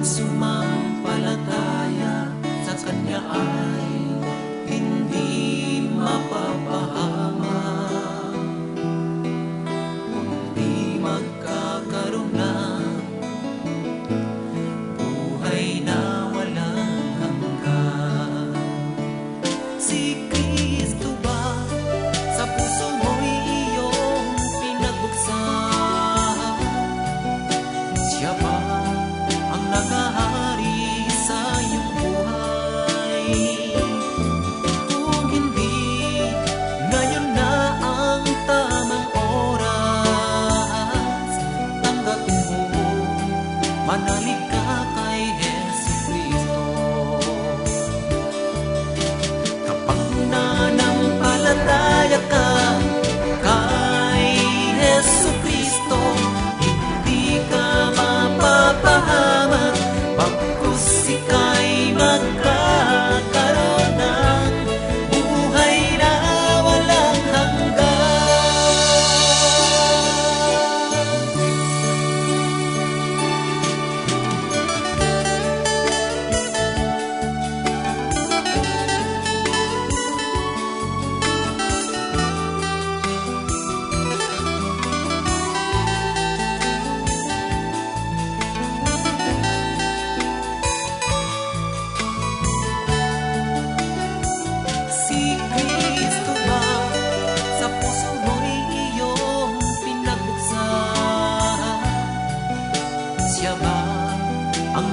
sumampalataya sa Kanya ay hindi mapapahamak, kundi magkakaroon ng buhay na walang hanggan. Si Kristo ba sa puso mo'y iyong pinagbuksan? Siya ba ang naghahari sa iyong buhay? Kung hindi, ngayon na ang tamang oras. Tanggapin mo, manalig ka kay Jesucristo. Kapag nananampalataya ka kay Jesucristo, hindi ka mapapahamak, bagkus ika'y magkakaroon ng buhay na walang hanggan. Si Kristo ba sa puso mo'y iyong pinagbuksan? Siya ba ang